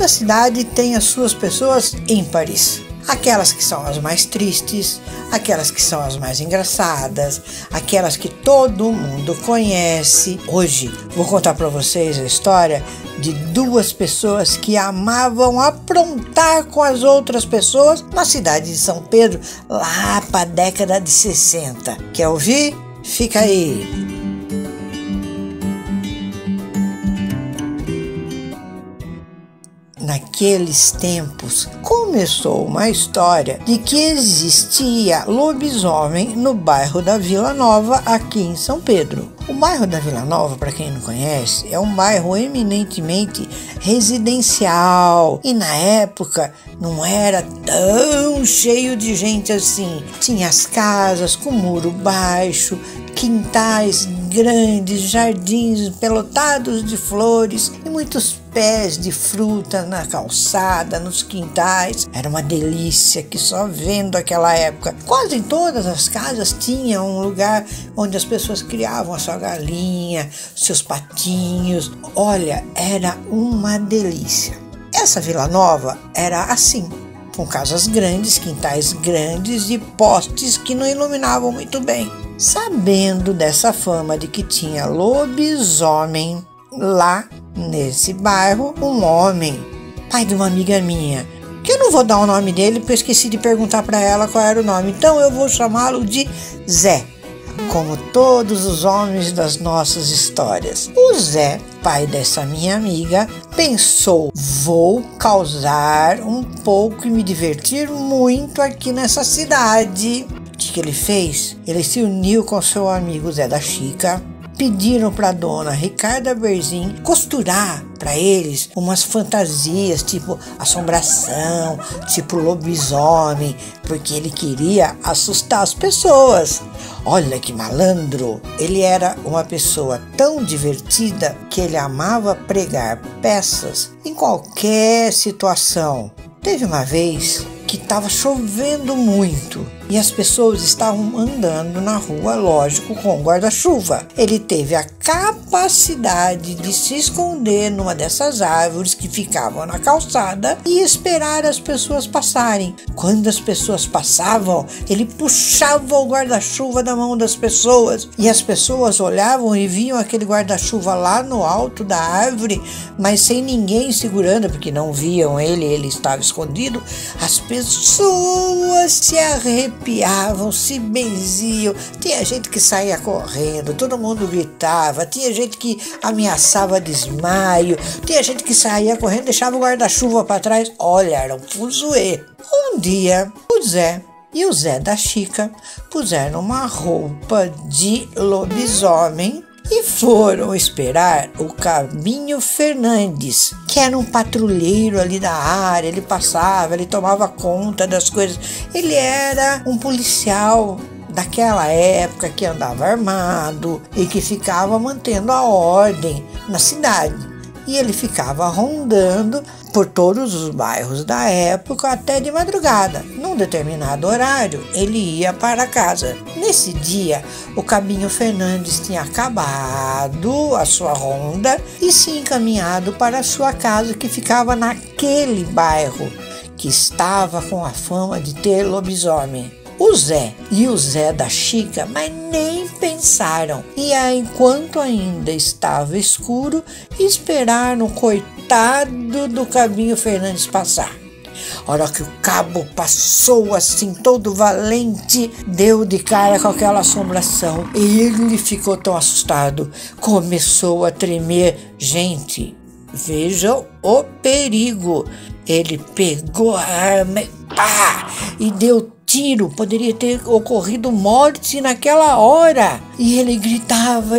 Toda cidade tem as suas pessoas ímpares. Aquelas que são as mais tristes, aquelas que são as mais engraçadas, aquelas que todo mundo conhece. Hoje vou contar para vocês a história de duas pessoas que amavam aprontar com as outras pessoas na cidade de São Pedro, lá para a década de 60. Quer ouvir? Fica aí! Naqueles tempos, começou uma história de que existia lobisomem no bairro da Vila Nova, aqui em São Pedro. O bairro da Vila Nova, para quem não conhece, é um bairro eminentemente residencial e na época não era tão cheio de gente assim. Tinha as casas com muro baixo, quintais grandes, jardins pelotados de flores e muitos pés de fruta na calçada, nos quintais. Era uma delícia que só vendo aquela época. Quase em todas as casas tinha um lugar onde as pessoas criavam a sua galinha, seus patinhos. Olha, era uma delícia. Essa Vila Nova era assim, com casas grandes, quintais grandes e postes que não iluminavam muito bem. Sabendo dessa fama de que tinha lobisomem lá nesse bairro, um homem, pai de uma amiga minha, que eu não vou dar o nome dele porque eu esqueci de perguntar para ela qual era o nome, então eu vou chamá-lo de Zé, como todos os homens das nossas histórias. O Zé, pai dessa minha amiga, pensou: vou causar um pouco e me divertir muito aqui nessa cidade. O que ele fez? Ele se uniu com seu amigo Zé da Chica, pediram para a dona Ricarda Berzin costurar para eles umas fantasias tipo assombração, tipo lobisomem, porque ele queria assustar as pessoas. Olha que malandro! Ele era uma pessoa tão divertida que ele amava pregar peças em qualquer situação. Teve uma vez que estava chovendo muito e as pessoas estavam andando na rua, lógico, com guarda-chuva. Ele teve a capacidade de se esconder numa dessas árvores que ficavam na calçada e esperar as pessoas passarem. Quando as pessoas passavam, ele puxava o guarda-chuva da mão das pessoas e as pessoas olhavam e viam aquele guarda-chuva lá no alto da árvore, mas sem ninguém segurando, porque não viam ele estava escondido. As pessoas se arrepiavam, se benziam. Tinha gente que saía correndo, todo mundo gritava, tinha gente que ameaçava desmaio, tinha gente que saía correndo, deixava o guarda-chuva para trás. Olha, era um fuzuê. Um dia, o Zé e o Zé da Chica puseram uma roupa de lobisomem e foram esperar o Cabinho Fernandes, que era um patrulheiro ali da área. Ele passava, ele tomava conta das coisas. Ele era um policial daquela época que andava armado e que ficava mantendo a ordem na cidade. E ele ficava rondando por todos os bairros da época até de madrugada. Num determinado horário, ele ia para casa. Nesse dia, o Cabinho Fernandes tinha acabado a sua ronda e se encaminhado para a sua casa, que ficava naquele bairro que estava com a fama de ter lobisomem. O Zé e o Zé da Chica, mas nem pensaram. E aí, enquanto ainda estava escuro, esperaram o coitado do Cabinho Fernandes passar. A hora que o cabo passou assim, todo valente, deu de cara com aquela assombração. Ele ficou tão assustado, começou a tremer. Gente, vejam o perigo. Ele pegou a arma e deu tiro. Poderia ter ocorrido morte naquela hora. E ele gritava.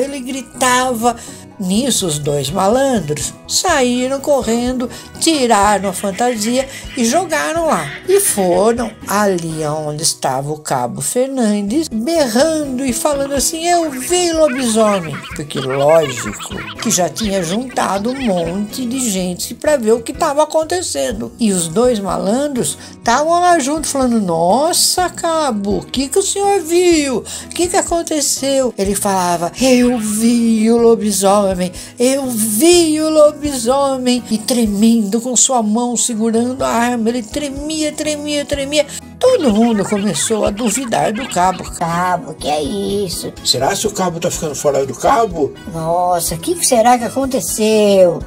Nisso, os dois malandros saíram correndo, tiraram a fantasia e jogaram lá. E foram ali onde estava o Cabo Fernandes, berrando e falando assim: eu vi lobisomem. Porque lógico que já tinha juntado um monte de gente para ver o que estava acontecendo. E os dois malandros estavam lá juntos falando: nossa, Cabo, o que o senhor viu? O que aconteceu? Ele falava: eu vi o lobisomem. lobisomem. Eu vi o lobisomem. E tremendo, com sua mão segurando a arma, ele tremia, tremia, tremia. Todo mundo começou a duvidar do cabo. Cabo, que é isso? Será que o cabo tá ficando fora do cabo? Nossa, o que será que aconteceu?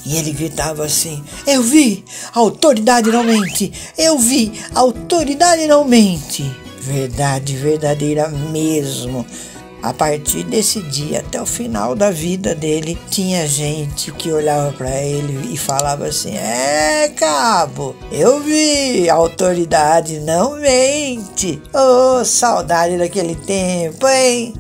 E ele gritava assim: eu vi, a autoridade não mente. Eu vi, a autoridade não mente. Verdade verdadeira mesmo. A partir desse dia até o final da vida dele, tinha gente que olhava para ele e falava assim: cabo, eu vi, a autoridade não mente. Oh, saudade daquele tempo, hein?